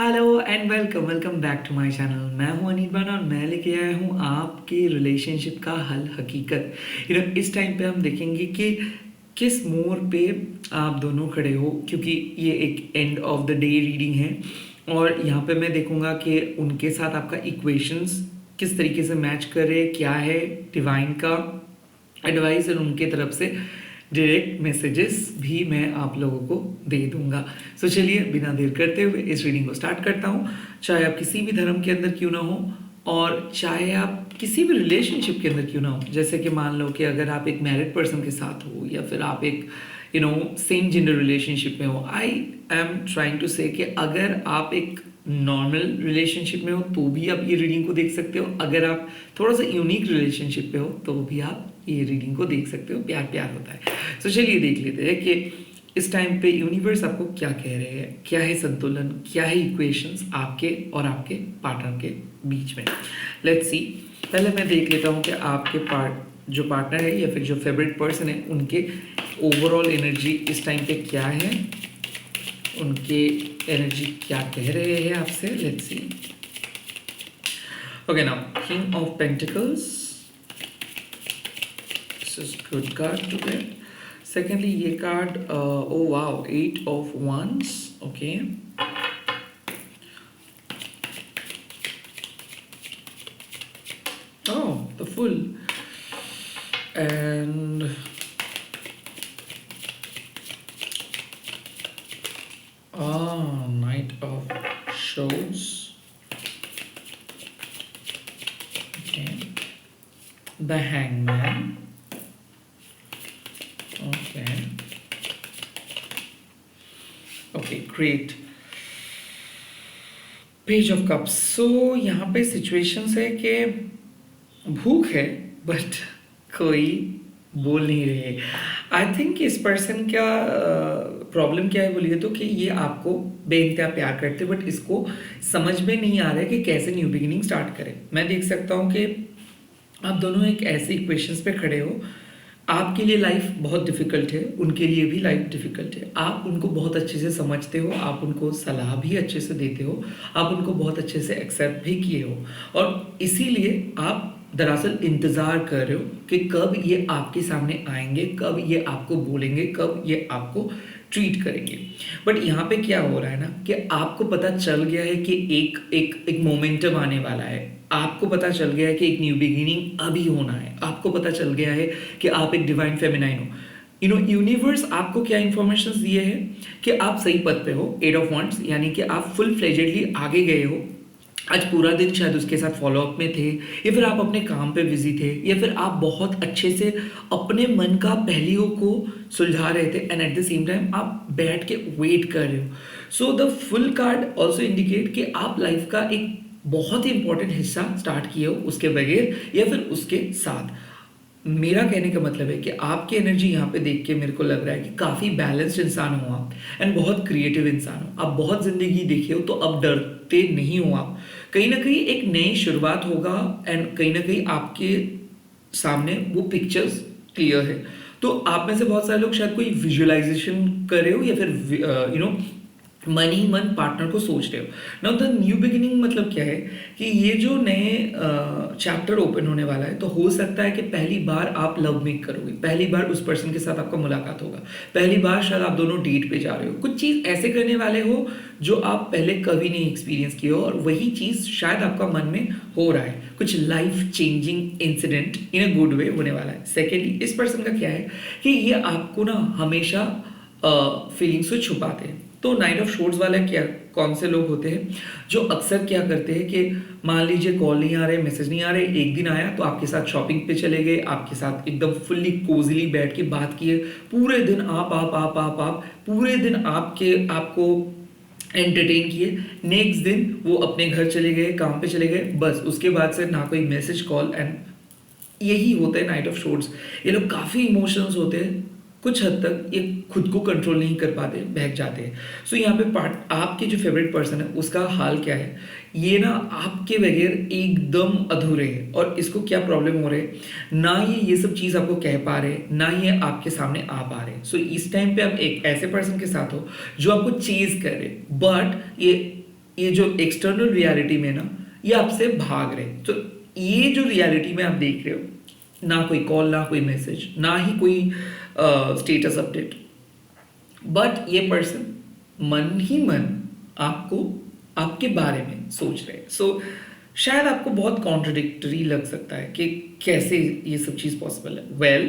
Hello and welcome welcome back to my channel. मैं हूं अनिर्बान और मैं लेके आया हूं आपके रिलेशनशिप का हल हकीकत। इस टाइम पे हम देखेंगे कि किस मोड़ पे आप दोनों खड़े हो, क्योंकि ये एक end of the day reading है। और यहाँ पे मैं देखूंगा कि उनके साथ आपका इक्वेशंस किस तरीके से मैच कर रहे, क्या है डिवाइन का एडवाइस और उनके तरफ से डायरेक्ट मैसेजेस भी मैं आप लोगों को दे दूंगा। सो चलिए बिना देर करते हुए इस रीडिंग को स्टार्ट करता हूँ। चाहे आप किसी भी धर्म के अंदर क्यों ना हो और चाहे आप किसी भी रिलेशनशिप के अंदर क्यों ना हो, जैसे कि मान लो कि अगर आप एक मैरिड पर्सन के साथ हो या फिर आप एक सेम जेंडर रिलेशनशिप में हो, आई एम ट्राइंग टू से कि अगर आप एक नॉर्मल रिलेशनशिप में हो तो भी आप ये रीडिंग को देख सकते हो, अगर आप थोड़ा सा यूनिक रिलेशनशिप पे हो तो भी आप ये रीडिंग को देख सकते हो। प्यार प्यार होता है। तो चलिए देख लेते हैं कि इस टाइम पे यूनिवर्स आपको क्या कह रहे हैं, क्या है संतुलन, क्या है इक्वेशंस आपके और आपके पार्टनर के बीच में। Let's see. पहले मैं देख लेता हूँ कि आपके जो पार्टनर है या फिर जो फेवरेट पर्सन है उनके ओवरऑल एनर्जी इस टाइम पे क्या है, उनके एनर्जी क्या कह रहे हैं आपसे। Let's see. Okay, now king of pentacles, this is good card to get. Secondly ये card, oh wow, 8 of wands, okay. Oh, the full. And Knight of Swords. Okay. The Hangman. Okay. Okay, great. Page of cups. So यहाँ पे situations है कि भूख है but कोई बोल नहीं रहे। आई थिंक इस पर्सन का प्रॉब्लम क्या है बोलिए तो कि ये आपको बेइंतहा प्यार करते बट इसको समझ में नहीं आ रहा है कि कैसे न्यू बिगिनिंग स्टार्ट करें। मैं देख सकता हूँ कि आप दोनों एक ऐसे इक्वेशंस पे खड़े हो। आपके लिए लाइफ बहुत डिफिकल्ट है, उनके लिए भी लाइफ डिफिकल्ट है। आप उनको बहुत अच्छे से समझते हो, आप उनको सलाह भी अच्छे से देते हो, आप उनको बहुत अच्छे से एक्सेप्ट भी किए हो और इसीलिए आप दरअसल इंतज़ार कर रहे हो कि कब ये आपके सामने आएंगे, कब ये आपको बोलेंगे, कब ये आपको ट्रीट करेंगे। बट यहाँ पे क्या हो रहा है ना कि आपको पता चल गया है कि एक मोमेंटम आने वाला है। आपको पता चल गया है कि एक न्यू बिगिनिंग अभी होना है। आपको पता चल गया है कि आप एक डिवाइन फेमिनाइन हो। यूनिवर्स आपको क्या इंफॉर्मेशन दिए हैं कि आप सही पद पे हो। 8 ऑफ wands यानी कि आप फुल फ्लेजेडली आगे गए हो। आज पूरा दिन शायद उसके साथ फॉलोअप में थे या फिर आप अपने काम पे बिजी थे या फिर आप बहुत अच्छे से अपने मन का पहलुओं को सुलझा रहे थे and at the same time आप बैठ के वेट कर रहे हो। So the full card also indicate कि आप लाइफ का एक बहुत ही इंपॉर्टेंट हिस्सा स्टार्ट किए हो उसके बगैर या फिर उसके साथ। मेरा कहने का मतलब है कि आपकी एनर्जी यहाँ पे देख के मेरे को लग रहा है कि काफ़ी बैलेंस्ड इंसान हो आप एंड बहुत क्रिएटिव इंसान हो। आप बहुत ज़िंदगी देखी हो तो अब डरते नहीं हो आप। कहीं ना कहीं एक नई शुरुआत होगा एंड कहीं ना कहीं आपके सामने वो पिक्चर्स क्लियर है। तो आप में से बहुत सारे लोग शायद कोई विजुअलाइजेशन कर रहे हो या फिर मन ही मन पार्टनर को सोच रहे हो। नाउ द न्यू बिगिनिंग मतलब क्या है कि ये जो नए चैप्टर ओपन होने वाला है तो हो सकता है कि पहली बार आप लव मेक करोगे, पहली बार उस पर्सन के साथ आपका मुलाकात होगा, पहली बार शायद आप दोनों डेट पे जा रहे हो, कुछ चीज़ ऐसे करने वाले हो जो आप पहले कभी नहीं एक्सपीरियंस किए हो और वही चीज़ शायद आपका मन में हो रहा है। कुछ life changing incident in a good way होने वाला है। सेकेंडली इस पर्सन का क्या है कि ये आपको ना हमेशा फीलिंग्स को छुपाते हैं। तो नाइट ऑफ शोर्ट्स वाला क्या, कौन से लोग होते हैं जो अक्सर क्या करते हैं कि मान लीजिए कॉल नहीं आ रहे, मैसेज नहीं आ रहे, एक दिन आया तो आपके साथ शॉपिंग पे चले गए, आपके साथ एकदम फुल्ली कोजली बैठ के बात किए, पूरे दिन आप पूरे दिन आपको एंटरटेन किए। नेक्स्ट दिन वो अपने घर चले गए, काम पे चले गए, बस उसके बाद से ना कोई मैसेज कॉल। एंड यही होता है नाइट ऑफ शोर्ट्स। ये लोग काफ़ी इमोशनल्स होते हैं, कुछ हद तक ये खुद को कंट्रोल नहीं कर पाते, बहक जाते हैं। सो यहाँ पे आपके जो फेवरेट पर्सन है उसका हाल क्या है, ये ना आपके बगैर एकदम अधूरे है और इसको क्या प्रॉब्लम हो रहे है ना, ये सब चीज़ आपको कह पा रहे, ना ये आपके सामने आ पा रहे। सो इस टाइम पे आप एक ऐसे पर्सन के साथ हो जो आपको चेज कर रहे, बट ये जो एक्सटर्नल रियलिटी में ना ये आपसे भाग रहे हैं। तो ये जो रियलिटी में आप देख रहे हो, ना कोई कॉल, ना कोई मैसेज, ना ही कोई स्टेटस अपडेट, बट ये पर्सन मन ही मन आपको आपके बारे में सोच रहे हैं। सो शायद आपको बहुत कॉन्ट्रडिक्टरी लग सकता है कि कैसे ये सब चीज़ पॉसिबल है। वेल,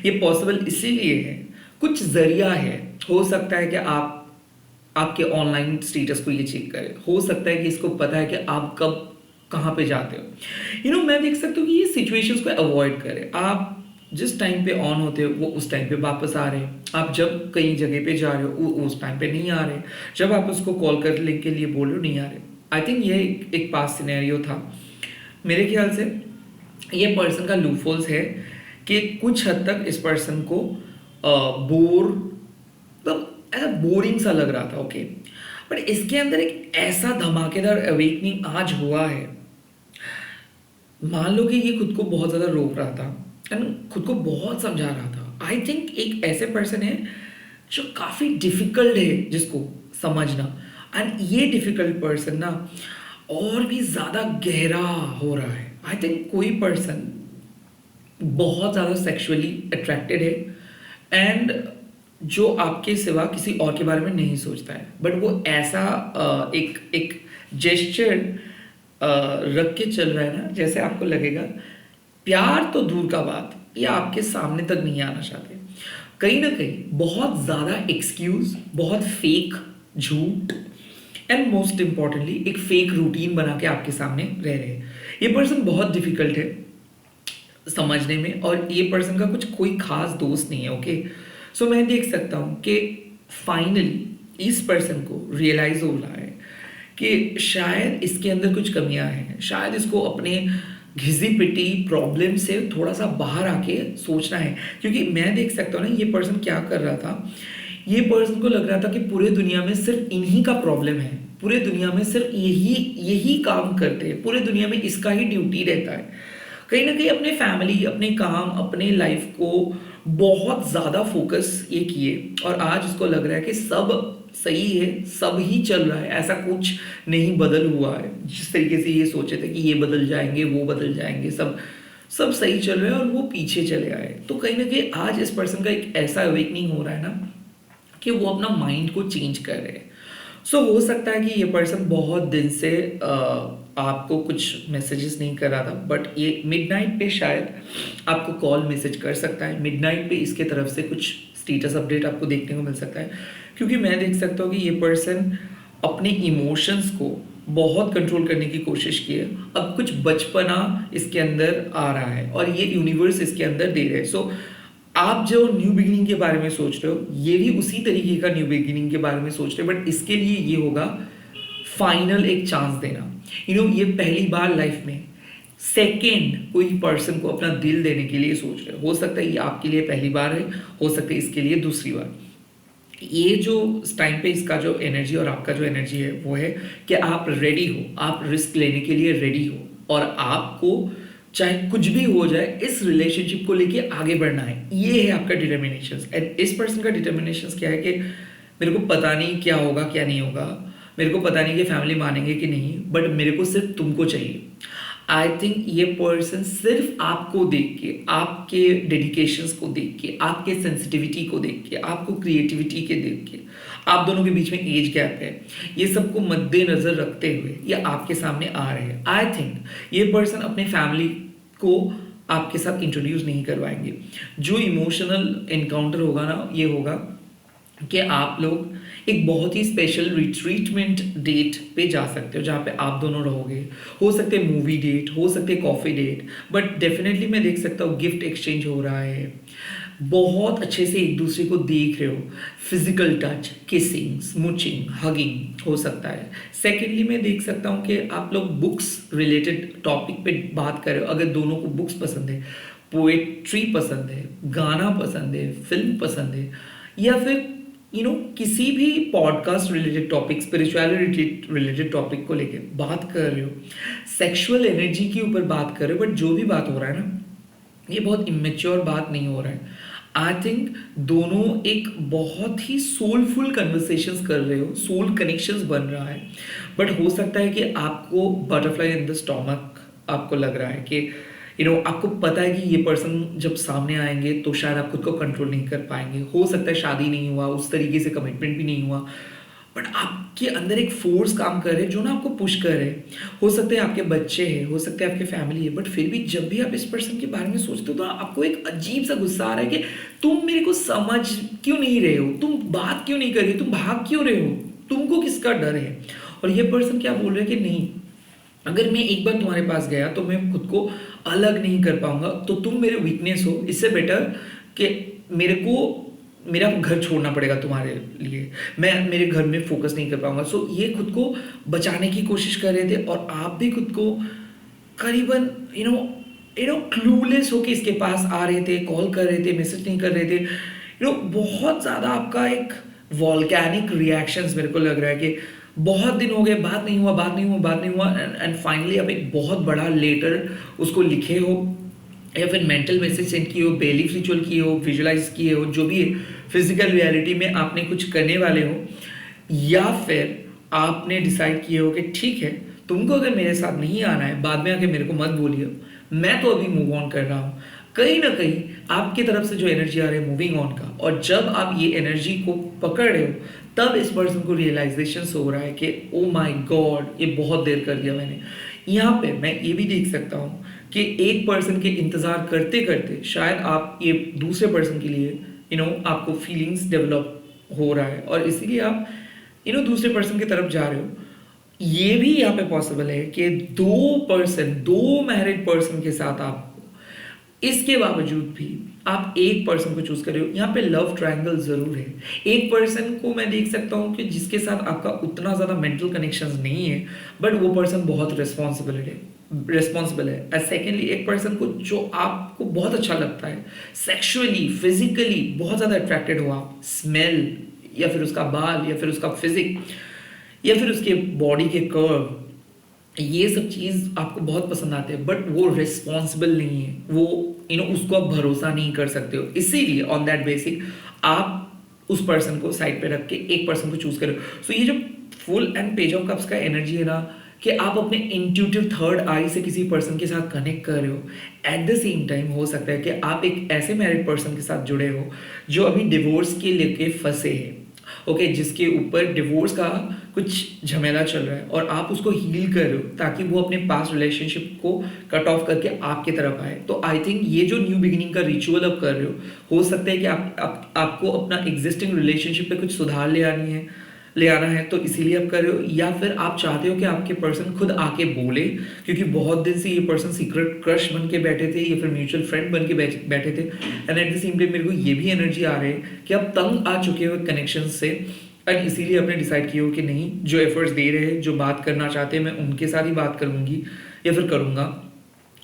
ये पॉसिबल इसीलिए है, कुछ जरिया है। हो सकता है कि आप आपके ऑनलाइन स्टेटस को ये चेक करें, हो सकता है कि इसको पता है कि आप कब कहाँ पे जाते हो। मैं देख सकता हूँ कि ये सिचुएशंस को अवॉइड करें। आप जिस टाइम पे ऑन होते हो वो उस टाइम पे वापस आ रहे हैं। आप जब कहीं जगह पे जा रहे हो वो उस टाइम पे नहीं आ रहे। जब आप उसको कॉल करने के लिए बोल रहे हो नहीं आ रहे। आई थिंक ये एक पास्ट सिनेरियो था। मेरे ख्याल से ये पर्सन का लूपहोल्स है कि कुछ हद तक इस पर्सन को बोर, मतलब ऐसा बोरिंग सा लग रहा था। ओके, बट इसके अंदर एक ऐसा धमाकेदार अवेकनिंग आज हुआ है। मान लो कि ये खुद को बहुत ज़्यादा रोक रहा था एंड खुद को बहुत समझा रहा था। आई थिंक एक ऐसे पर्सन है जो काफ़ी डिफिकल्ट है जिसको समझना, एंड ये डिफिकल्ट पर्सन ना और भी ज़्यादा गहरा हो रहा है। आई थिंक कोई पर्सन बहुत ज़्यादा सेक्सुअली अट्रैक्टेड है एंड जो आपके सिवा किसी और के बारे में नहीं सोचता है, बट वो ऐसा एक जेस्चर रख के चल रहा है ना, जैसे आपको लगेगा प्यार तो दूर का बात, ये आपके सामने तक नहीं आना चाहते। कहीं ना कहीं बहुत ज़्यादा एक्सक्यूज, बहुत फेक झूठ एंड मोस्ट इम्पॉर्टेंटली एक फेक रूटीन बना के आपके सामने रह रहे हैं। ये पर्सन बहुत डिफिकल्ट है समझने में, और ये पर्सन का कोई खास दोस्त नहीं है। ओके, सो मैं देख सकता हूँ कि फाइनली इस पर्सन को रियलाइज हो रहा है कि शायद इसके अंदर कुछ कमियां हैं, शायद इसको अपने घिसी पिटी प्रॉब्लम से थोड़ा सा बाहर आके सोचना है। क्योंकि मैं देख सकता हूँ ना ये पर्सन क्या कर रहा था, ये पर्सन को लग रहा था कि पूरे दुनिया में सिर्फ इन्हीं का प्रॉब्लम है, पूरे दुनिया में सिर्फ यही काम करते हैं, पूरे दुनिया में इसका ही ड्यूटी रहता है। कहीं ना कहीं अपने फैमिली, अपने काम, अपने लाइफ को बहुत ज़्यादा फोकस ये किए, और आज उसको लग रहा है कि सब सही है, सब ही चल रहा है, ऐसा कुछ नहीं बदल हुआ है। जिस तरीके से ये सोचे थे कि ये बदल जाएंगे, वो बदल जाएंगे, सब सही चल रहा है, और वो पीछे चले आए। तो कहीं ना कहीं आज इस पर्सन का एक ऐसा अवेकनिंग हो रहा है ना कि वो अपना माइंड को चेंज कर रहे हैं। सो हो सकता है कि ये पर्सन बहुत दिन से आपको कुछ मैसेजेस नहीं कर रहा था, बट ये मिडनाइट पे शायद आपको कॉल मैसेज कर सकता है। मिडनाइट पे इसके तरफ से कुछ स्टेटस अपडेट आपको देखने को मिल सकता है। क्योंकि मैं देख सकता हूँ कि ये पर्सन अपने इमोशंस को बहुत कंट्रोल करने की कोशिश की है। अब कुछ बचपना इसके अंदर आ रहा है और ये यूनिवर्स इसके अंदर दे रहे हैं। सो आप जो न्यू बिगिनिंग के बारे में सोच रहे हो, ये भी उसी तरीके का न्यू बिगिनिंग के बारे में सोच रहे हैं, बट इसके लिए ये होगा फाइनल एक चांस देना। ये पहली बार लाइफ में सेकेंड कोई पर्सन को अपना दिल देने के लिए सोच रहे हो सकता है ये आपके लिए पहली बार है, हो सकता है इसके लिए दूसरी बार। ये जो इस टाइम पे इसका जो एनर्जी और आपका जो एनर्जी है वो है कि आप रेडी हो, आप रिस्क लेने के लिए रेडी हो, और आपको चाहे कुछ भी हो जाए इस रिलेशनशिप को लेके आगे बढ़ना है। ये है आपका डिटर्मिनेशन। एंड इस पर्सन का डिटर्मिनेशन क्या है कि मेरे को पता नहीं क्या होगा क्या नहीं होगा, मेरे को पता नहीं कि फैमिली मानेंगे कि नहीं, बट मेरे को सिर्फ तुमको चाहिए। आई थिंक ये पर्सन सिर्फ आपको देख के, आपके डेडिकेशंस को देख के, आपके सेंसिटिविटी को देख के, आपको क्रिएटिविटी के देख के, आप दोनों के बीच में एज गैप है, ये सबको मद्देनजर रखते हुए ये आपके सामने आ रहे हैं। आई थिंक ये पर्सन अपने फैमिली को आपके साथ इंट्रोड्यूस नहीं करवाएंगे। जो इमोशनल एनकाउंटर होगा ना, ये होगा कि आप लोग एक बहुत ही स्पेशल रिट्रीटमेंट डेट पे जा सकते हो जहाँ पे आप दोनों रहोगे। हो सकते हैं मूवी डेट, हो सकते हैं कॉफ़ी डेट, बट डेफिनेटली मैं देख सकता हूँ गिफ्ट एक्सचेंज हो रहा है, बहुत अच्छे से एक दूसरे को देख रहे हो, physical touch, kissing, smooching, hugging हो सकता है। सेकेंडली मैं देख सकता हूँ कि आप लोग बुक्स रिलेटेड टॉपिक पे बात कर रहे हो। अगर दोनों को बुक्स पसंद है, पोएट्री पसंद है, गाना पसंद है, फिल्म पसंद है, या फिर किसी भी podcast related topic, spirituality related topic को लेके बात कर रहे हो, सेक्सुअल एनर्जी के ऊपर बात कर रहे हो, बट जो भी बात हो रहा है ना, ये बहुत इमेच्योर बात नहीं हो रहा है। आई थिंक दोनों एक बहुत ही सोलफुल कन्वर्सेशंस कर रहे हो, सोल कनेक्शंस बन रहा है, बट हो सकता है कि आपको बटरफ्लाई इन द स्टोमक आपको लग रहा है कि आपको पता है कि ये पर्सन जब सामने आएंगे तो शायद आप खुद को कंट्रोल नहीं कर पाएंगे। हो सकता है शादी नहीं हुआ, उस तरीके से कमिटमेंट भी नहीं हुआ, बट आपके अंदर एक फोर्स काम कर रहे हैं जो ना आपको पुश कर रहे हैं। हो सकते हैं आपके बच्चे हैं, हो सकते हैं आपके फैमिली है, बट फिर भी जब भी आप इस पर्सन के बारे में सोचते हो तो आपको एक अजीब सा गुस्सा आ रहा है कि तुम मेरे को समझ क्यों नहीं रहे हो, तुम बात क्यों नहीं कर रहे हो, तुम भाग क्यों रहे हो, तुमको किसका डर है। और ये पर्सन क्या बोल रहे हैं कि नहीं, अगर मैं एक बार तुम्हारे पास गया तो मैं खुद को अलग नहीं कर पाऊंगा, तो तुम मेरे वीकनेस हो, इससे बेटर कि मेरे को मेरा घर छोड़ना पड़ेगा तुम्हारे लिए, मैं मेरे घर में फोकस नहीं कर पाऊंगा। सो ये खुद को बचाने की कोशिश कर रहे थे और आप भी खुद को करीबन क्लूलेस हो कि इसके पास आ रहे थे, कॉल कर रहे थे, मैसेज नहीं कर रहे थे। बहुत ज़्यादा आपका एक वॉल्केनिक रिएक्शंस मेरे को लग रहा है कि बहुत दिन हो गए, बात नहीं हुआ, बात नहीं हुआ, बात नहीं हुआ, एंड फाइनली आप एक बहुत बड़ा लेटर उसको लिखे हो या फिर मेंटल मैसेज सेंड किए हो, बेलीफ रिचुअल किए हो, विजुलाइज किए हो, जो भी फिजिकल रियलिटी में आपने कुछ करने वाले हो, या फिर आपने डिसाइड किए हो कि ठीक है तुमको अगर मेरे साथ नहीं आना है, बाद में आके मेरे को मत बोलिए, मैं तो अभी मूव ऑन कर रहा हूँ। कहीं ना कहीं आपकी तरफ से जो एनर्जी आ रही है मूविंग ऑन का, और जब आप ये एनर्जी को पकड़ रहे हो तब इस पर्सन को रियलाइजेशन हो रहा है कि ओ माय गॉड, ये बहुत देर कर दिया मैंने। यहाँ पे मैं ये भी देख सकता हूँ कि एक पर्सन के इंतजार करते करते शायद आप ये दूसरे पर्सन के लिए आपको फीलिंग्स डेवलप हो रहा है और इसीलिए आप दूसरे पर्सन की तरफ जा रहे हो। ये भी यहाँ पे पॉसिबल है कि दो मैरिड पर्सन के साथ आप, इसके बावजूद भी आप एक पर्सन को चूज कर रहे हो। यहाँ पे लव ट्रायंगल जरूर है। एक पर्सन को मैं देख सकता हूँ कि जिसके साथ आपका उतना ज्यादा मेंटल कनेक्शंस नहीं है, बट वो पर्सन बहुत रिस्पॉन्सिबल है। सेकेंडली एक पर्सन को जो आपको बहुत अच्छा लगता है, सेक्सुअली फिजिकली बहुत ज्यादा अट्रैक्टेड हो आप, स्मेल या फिर उसका बाल या फिर उसका फिजिक या फिर उसके बॉडी के कर्व, ये सब चीज आपको बहुत पसंद आते हैं, बट वो रिस्पॉन्सिबल नहीं है, वो उसको आप भरोसा नहीं कर सकते हो। इसीलिए ऑन दैट बेसिक आप उस पर्सन को साइड पे रख के एक पर्सन को चूज करो। सो ये जो full and page of cups का एनर्जी है ना, कि आप अपने इंट्यूटिव थर्ड आई से किसी पर्सन के साथ कनेक्ट कर रहे हो। एट द सेम टाइम हो सकता है कि आप एक ऐसे मैरिड पर्सन के साथ जुड़े हो जो अभी डिवोर्स के लेके फंसे हैं, ओके, जिसके ऊपर डिवोर्स का कुछ झमेला चल रहा है और आप उसको हील कर रहे हो ताकि वो अपने पास्ट रिलेशनशिप को कट ऑफ करके आपके तरफ आए। तो आई थिंक ये जो न्यू बिगिनिंग का रिचुअल आप कर रहे हो सकता है कि आपको अपना एग्जिस्टिंग रिलेशनशिप पे कुछ सुधार ले आना है, तो इसीलिए आप कर रहे हो। या फिर आप चाहते हो कि आपके पर्सन खुद आके बोले, क्योंकि बहुत दिन से ये पर्सन सीक्रेट क्रश बन के बैठे थे या फिर म्यूचुअल फ्रेंड बन के बैठे थे, and at the same time मेरे को ये भी एनर्जी आ रही है कि आप तंग आ चुके हो कनेक्शन से, एंड इसीलिए आपने डिसाइड किया हो कि नहीं, जो एफर्ट्स दे रहे हैं, जो बात करना चाहते हैं, मैं उनके साथ ही बात करूंगी या फिर करूंगा।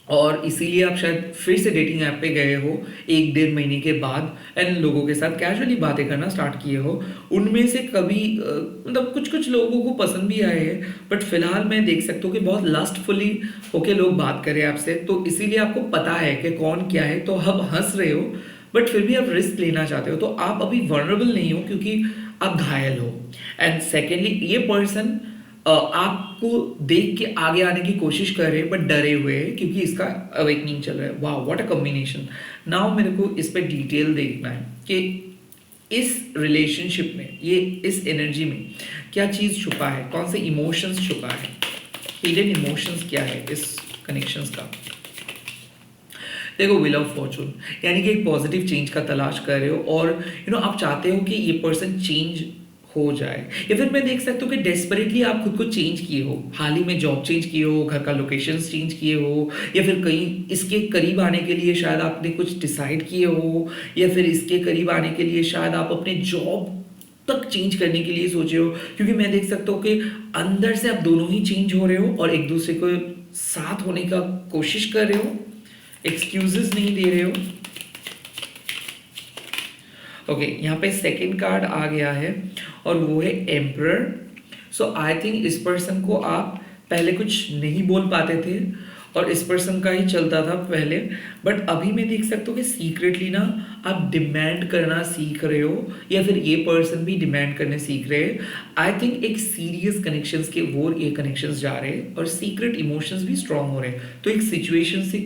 और इसीलिए आप शायद फिर से डेटिंग ऐप पे गए हो 1-1.5 महीने के बाद एंड लोगों के साथ कैजुअली बातें करना स्टार्ट किए हो। उनमें से कभी मतलब कुछ लोगों को पसंद भी आए हैं, बट फिलहाल मैं देख सकता हूँ कि बहुत लस्टफुली होके लोग बात करें आपसे, तो इसीलिए आपको पता है कि कौन क्या है, तो आप हंस रहे हो बट फिर भी आप रिस्क लेना चाहते हो। तो आप अभी वनरेबल नहीं हो क्योंकि आप घायल हो। एंड सेकेंडली ये पर्सन आपको देख के आगे आने की कोशिश कर रहे हैं बट डरे हुए हैं क्योंकि इसका अवेकनिंग चल रहा है। वाह, व्हाट अ कॉम्बिनेशन। नाउ मेरे को इस पे डिटेल देखना है कि इस रिलेशनशिप में, ये इस एनर्जी में क्या चीज छुपा है, कौन से इमोशंस छुपा है, हिडन इमोशंस क्या है इस कनेक्शंस का। देखो, व्हील ऑफ फॉर्चून यानी कि एक पॉजिटिव चेंज का तलाश कर रहे हो और आप चाहते हो कि ये पर्सन चेंज हो जाए, या फिर मैं देख सकता हूँ कि डेस्परेटली आप खुद को चेंज किए हो, हाल ही में जॉब चेंज किए हो, घर का लोकेशन चेंज किए हो, या फिर कहीं इसके करीब आने के लिए शायद आपने कुछ डिसाइड किए हो, या फिर इसके करीब आने के लिए शायद आप अपने जॉब तक चेंज करने के लिए सोचे हो, क्योंकि मैं देख सकता हूँ कि अंदर से आप दोनों ही चेंज हो रहे हो और एक दूसरे को साथ होने का कोशिश कर रहे हो, एक्सक्यूजेस नहीं दे रहे हो। ओके, यहाँ पे सेकंड कार्ड आ गया है और वो है एम्परर। सो आई थिंक इस पर्सन को आप पहले कुछ नहीं बोल पाते थे और इस पर्सन का ही चलता था पहले, बट अभी मैं देख सकता हूँ कि सीक्रेटली ना आप डिमांड करना सीख रहे हो, या फिर ये पर्सन भी डिमांड करने सीख रहे हैं। आई थिंक एक सीरियस कनेक्शंस के वो ये कनेक्शंस जा रहे हैं और सीक्रेट इमोशंस भी स्ट्रांग हो रहे हैं, तो एक सिचुएशन से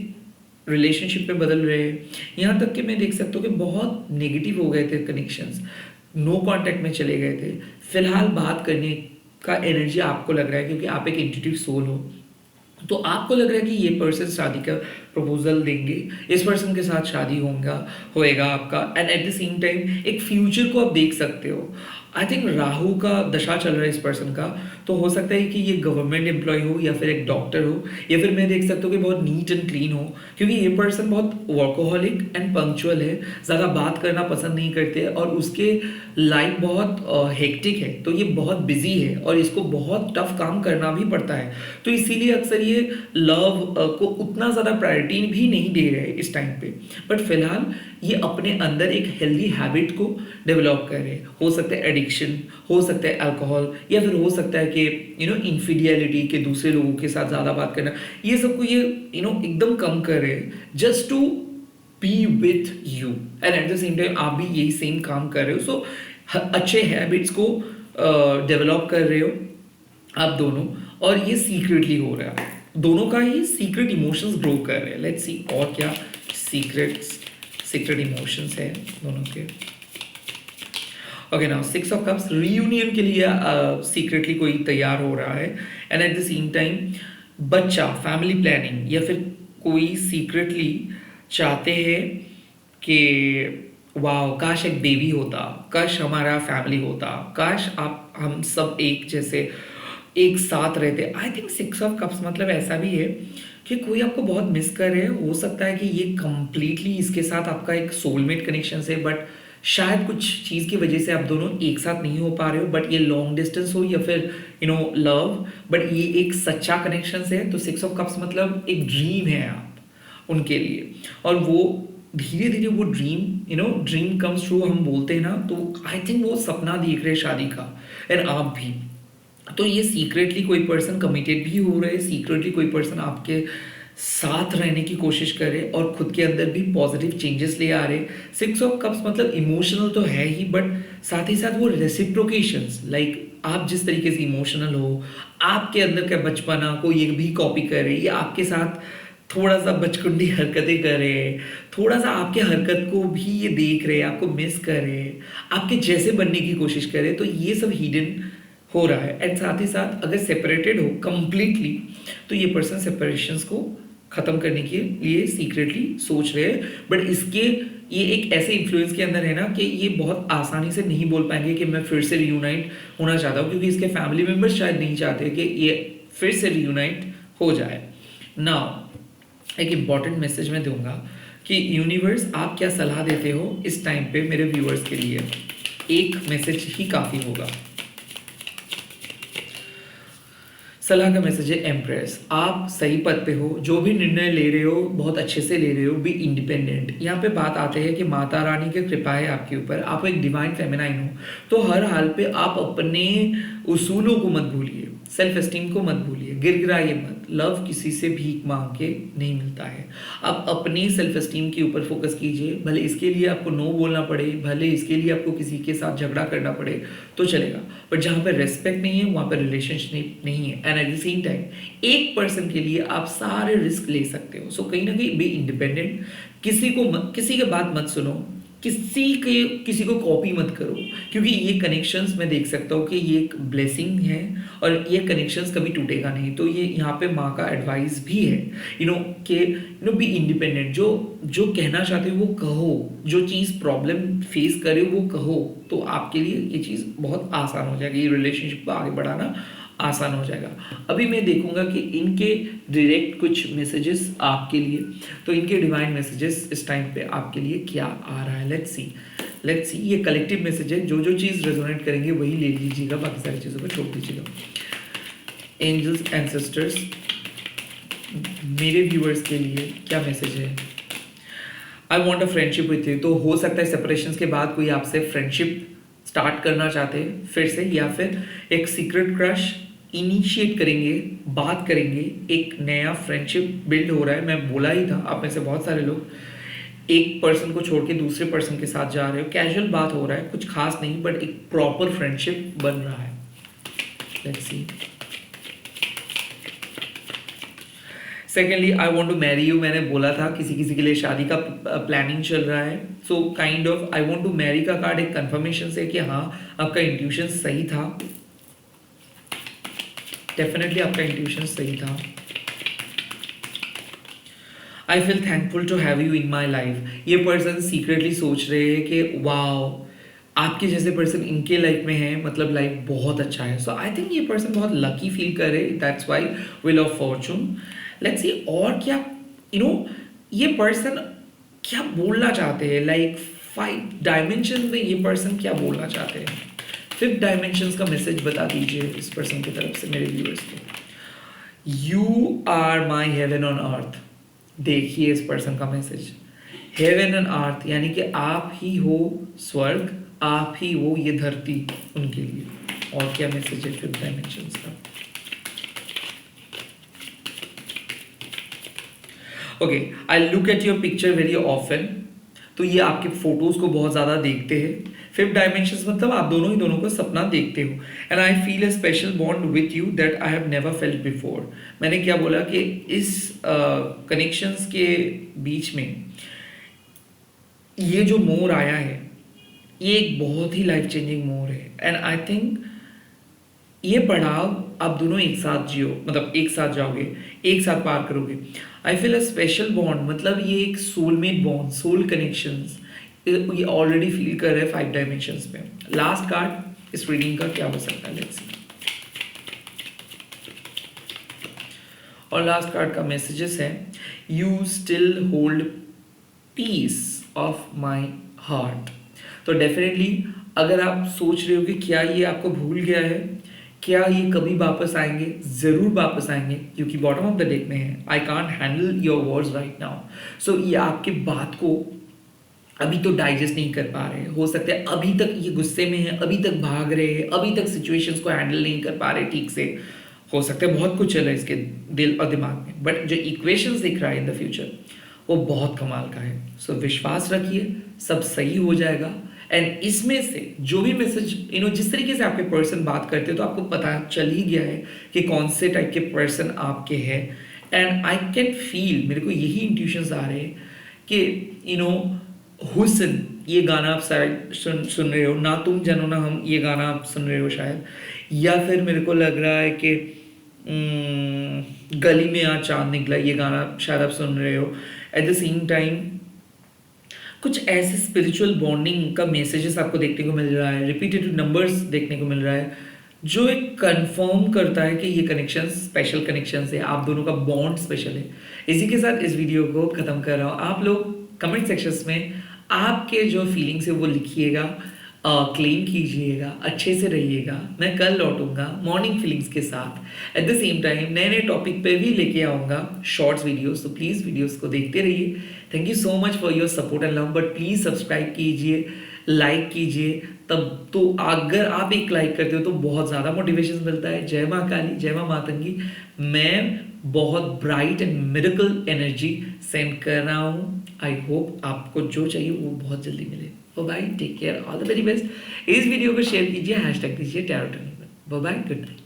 रिलेशनशिप में बदल रहे हैं। यहाँ तक कि मैं देख सकता हूँ कि बहुत नेगेटिव हो गए थे कनेक्शंस, नो कांटेक्ट में चले गए थे। फिलहाल बात करने का एनर्जी आपको लग रहा है, क्योंकि आप एक इंट्यूटिव सोल हो, तो आपको लग रहा है कि ये पर्सन शादी का प्रपोजल देंगे, इस पर्सन के साथ शादी होएगा आपका, and at the same time एक फ्यूचर को आप देख सकते हो। आई थिंक राहु का दशा चल रहा है इस पर्सन का, तो हो सकता है कि ये गवर्नमेंट एम्प्लॉय हो या फिर एक डॉक्टर हो, या फिर मैं देख सकता हूँ कि बहुत नीट एंड क्लीन हो, क्योंकि ये पर्सन बहुत वर्कोहलिक एंड पंक्चुअल है, ज़्यादा बात करना पसंद नहीं करते, और उसके लाइफ बहुत हेक्टिक है, तो ये बहुत बिजी है और इसको बहुत टफ काम करना भी पड़ता है, तो इसीलिए अक्सर ये लव को उतना ज़्यादा प्रायोरिटी भी नहीं दे रहे इस टाइम पे। बट फिलहाल ये अपने अंदर एक हेल्दी हैबिट को डेवलप कर रहे हैं। हो सकता है एडिक्शन, हो सकता है अल्कोहल, या फिर हो सकता है कि इनफिडियलिटी के दूसरे लोगों के साथ ज़्यादा बात करना, ये सबको ये एकदम कम कर रहे हैं just to be with you, and at the same time आप भी यही सेम काम कर रहे हो। सो अच्छे हैबिट्स को डेवलप कर रहे हो आप दोनों, और ये सीक्रेटली हो रहा है, दोनों का ही सीक्रेट इमोशंस ग्रो कर रहे हैं। लेट्स सी और क्या सीक्रेट इमोशंस है दोनों के। Okay, now 6 of cups, reunion के लिए सीक्रेटली कोई तैयार हो रहा है, and at the same time बच्चा, फैमिली प्लानिंग, या फिर कोई सीक्रेटली चाहते हैं कि वाह काश एक बेबी होता, काश हमारा फैमिली होता, काश हम सब एक जैसे एक साथ रहते। आई थिंक 6 ऑफ कप्स मतलब ऐसा भी है कि कोई आपको बहुत मिस कर रहे हैं, हो सकता है कि ये कंप्लीटली इसके साथ आपका एक सोलमेट कनेक्शन है, बट शायद कुछ चीज़ की वजह से आप दोनों एक साथ नहीं हो पा रहे हो, बट ये लॉन्ग डिस्टेंस हो या फिर लव, बट ये एक सच्चा कनेक्शन है। तो 6 ऑफ कप्स मतलब एक ड्रीम है आप उनके लिए, और वो धीरे धीरे वो ड्रीम कम्स ट्रू हम बोलते हैं ना, तो आई थिंक वो सपना देख रहे हैं शादी का, एंड आप भी। तो ये सीक्रेटली कोई पर्सन कमिटेड भी हो रहे हैं, सीक्रेटली कोई पर्सन आपके साथ रहने की कोशिश करे और खुद के अंदर भी पॉजिटिव चेंजेस ले आ रहे। 6 ऑफ कप्स मतलब इमोशनल तो है ही, बट साथ ही साथ वो रेसिप्रोकेशंस, लाइक आप जिस तरीके से इमोशनल हो, आपके अंदर का बचपना को ये भी कॉपी कर रहे, या आपके साथ थोड़ा सा बचकुंडी हरकतें कर रहे हैं, थोड़ा सा आपके हरकत को भी ये देख रहे हैं, आपको मिस कर रहे हैं, आपके जैसे बनने की कोशिश कर रहे हैं, तो ये सब हिडन हो रहा है। एंड साथ ही साथ अगर सेपरेटेड हो कंप्लीटली, तो ये पर्सन सेपरेशंस को ख़त्म करने के लिए सीक्रेटली सोच रहे हैं, बट इसके ये एक ऐसे इन्फ्लुएंस के अंदर है ना कि ये बहुत आसानी से नहीं बोल पाएंगे कि मैं फिर से रियूनाइट होना चाहता हूँ, क्योंकि इसके फैमिली मेम्बर्स शायद नहीं चाहते कि ये फिर से रियूनाइट हो जाए। नाउ एक इम्पॉर्टेंट मैसेज मैं दूंगा कि यूनिवर्स आप क्या सलाह देते हो इस टाइम पे मेरे व्यूअर्स के लिए, एक मैसेज ही काफ़ी होगा। सलाह का मैसेज है एम्प्रेस, आप सही पद पे हो, जो भी निर्णय ले रहे हो बहुत अच्छे से ले रहे हो, बी इंडिपेंडेंट। यहाँ पे बात आते हैं कि माता रानी की कृपा है आपके ऊपर, आप एक डिवाइन फेमिनाइन हो, तो हर हाल पे आप अपने उसूलों को मत भूलिए, सेल्फ एस्टीम को मत भूलिए, गिरगिराइए मत। लव किसी से भीख मांग के नहीं मिलता है, आप अपनी सेल्फ एस्टीम के ऊपर फोकस कीजिए, भले इसके लिए आपको नो बोलना पड़े, भले इसके लिए आपको किसी के साथ झगड़ा करना पड़े तो चलेगा, बट जहाँ पर रेस्पेक्ट नहीं है वहाँ पर रिलेशनशिप नहीं है। And at the same time एक पर्सन के लिए आप सारे रिस्क ले सकते हो। सो कहीं ना कहीं बी इंडिपेंडेंट, किसी के बात मत सुनो, किसी को कॉपी मत करो, क्योंकि ये कनेक्शंस मैं देख सकता हूँ कि ये एक ब्लेसिंग है और ये कनेक्शंस कभी टूटेगा नहीं। तो ये यहाँ पे माँ का एडवाइस भी है कि बी इंडिपेंडेंट, जो कहना चाहते हो वो कहो, जो चीज़ प्रॉब्लम फेस करे वो कहो, तो आपके लिए ये चीज़ बहुत आसान हो जाएगी, ये रिलेशनशिप को आगे बढ़ाना आसान हो जाएगा। अभी मैं देखूंगा कि इनके डायरेक्ट कुछ मैसेजेस आपके लिए, तो इनके डिवाइन मैसेजेस इस टाइम पे आपके लिए क्या आ रहा है। लेट्स सी ये कलेक्टिव मैसेज है, जो चीज़ रेजोनेट करेंगे वही ले लीजिएगा, बाकी सारी चीज़ों को छोड़ दीजिएगा। एंजल्स एंसेस्टर्स मेरे व्यूअर्स के लिए क्या मैसेज है। I want a friendship with you, तो हो सकता है सेपरेशन के बाद कोई आपसे फ्रेंडशिप स्टार्ट करना चाहते हैं फिर से, या फिर एक सीक्रेट क्रश इनिशिएट करेंगे, बात करेंगे, एक नया फ्रेंडशिप बिल्ड हो रहा है। मैं बोला ही था, आप में से बहुत सारे लोग एक पर्सन को छोड़ के दूसरे पर्सन के साथ जा रहे हो, कैजुअल बात हो रहा है, कुछ खास नहीं, बट एक प्रॉपर फ्रेंडशिप बन रहा है। Let's see. Secondly, I want to marry you. मैंने बोला था किसी किसी के लिए शादी का प्लानिंग चल रहा है। So kind of I want to marry का कार्ड एक कंफर्मेशन से कि हाँ, आपका इंट्यूशन सही था। डेफिनेटली आपका इंट्यूशन सही था। I feel thankful to have you in my life. ये पर्सन सीक्रेटली सोच रहे हैं कि वाओ, आपके जैसे पर्सन इनके लाइफ में है, मतलब लाइफ बहुत अच्छा है। सो आई थिंक ये पर्सन बहुत लकी फील कर रहे, that's why wheel of Fortune. Let's see और क्या ये पर्सन क्या बोलना चाहते हैं, लाइक 5 डायमेंशन में ये पर्सन क्या बोलना चाहते हैं। 5th डायमेंशन का मैसेज बता दीजिए इस पर्सन की तरफ से मेरे व्यूअर्स को। You are my heaven on earth. देखिए इस पर्सन का मैसेज, हेवन एंड अर्थ, यानी कि आप ही हो स्वर्ग, आप ही हो ये धरती उनके लिए। और क्या मैसेज है 5th डायमेंशन का। Okay, I look at your picture very often. तो ये आपके फोटोज को बहुत ज्यादा देखते हैं। 5th डायमेंशन मतलब आप दोनों ही दोनों को सपना देखते हो। And I feel a special bond with you that I have never felt before. मैंने क्या बोला कि इस कनेक्शंस के बीच में ये जो मोर आया है, ये एक बहुत ही लाइफ चेंजिंग मोर है। एंड आई थिंक ये पड़ाव आप दोनों एक साथ जियो, मतलब एक साथ जाओगे, एक साथ पार करोगे। I feel a special bond, मतलब ये एक सोलमेट बॉन्ड, सोल कनेक्शंस ये ऑलरेडी फील कर रहे हैं 5 डायमेंशंस में। लास्ट कार्ड इस रीडिंग का क्या हो सकता है, लेट्स सी। और लास्ट कार्ड का मैसेजेस है, you still hold piece of my heart. तो डेफिनेटली अगर आप सोच रहे हो कि क्या ये आपको भूल गया है, क्या ये कभी वापस आएंगे, जरूर वापस आएंगे, क्योंकि बॉटम ऑफ द डेक में है I can't handle your words right now. So ये आपके बात को अभी तो डाइजेस्ट नहीं कर पा रहे, हो सकता है अभी तक ये गुस्से में है, अभी तक भाग रहे हैं, अभी तक सिचुएशंस को हैंडल नहीं कर पा रहे ठीक से। हो सकता है बहुत कुछ चल रहा है इसके दिल और दिमाग में, बट जो इक्वेशंस दिख रहा है इन द फ्यूचर वो बहुत कमाल का है। सो विश्वास रखिए, सब सही हो जाएगा। एंड इसमें से जो भी मैसेज जिस तरीके से आपके पर्सन बात करते हैं, तो आपको पता चल ही गया है कि कौन से टाइप के पर्सन आपके हैं। एंड आई कैन फील, मेरे को यही इंट्यूशंस आ रहे हैं कि हुस्न, ये गाना आप शायद सुन रहे हो, ना तुम जानो ना हम, ये गाना आप सुन रहे हो शायद, या फिर मेरे को लग रहा है कि गली में आज चांद निकला, ये गाना शायद आप सुन रहे हो। एट द सेम टाइम कुछ ऐसे स्पिरिचुअल बॉन्डिंग का मैसेजेस आपको देखने को मिल रहा है, रिपीटेड नंबर्स देखने को मिल रहा है, जो एक कंफर्म करता है कि ये कनेक्शन स्पेशल कनेक्शन है, आप दोनों का बॉन्ड स्पेशल है। इसी के साथ इस वीडियो को खत्म कर रहा हूँ। आप लोग कमेंट सेक्शंस में आपके जो फीलिंग्स है वो लिखिएगा, क्लेम कीजिएगा, अच्छे से रहिएगा। मैं कल लौटूंगा मॉर्निंग फीलिंग्स के साथ। एट द सेम टाइम नए नए टॉपिक पे भी लेके आऊँगा शॉर्ट्स वीडियोस, तो प्लीज़ वीडियोस को देखते रहिए। Thank you so much for your support and love, but please subscribe कीजिए, लाइक कीजिए, तब तो अगर आप एक लाइक करते हो तो बहुत ज़्यादा मोटिवेशन मिलता है। जय माँ काली, जय माँ मातंगी। मैं बहुत bright and miracle energy send कर रहा हूँ। आई होप आपको जो चाहिए वो बहुत जल्दी मिले। Bye, take care, all the very best. इस वीडियो को शेयर कीजिए, हैशटैग दीजिए tarot turning. Bye, good night.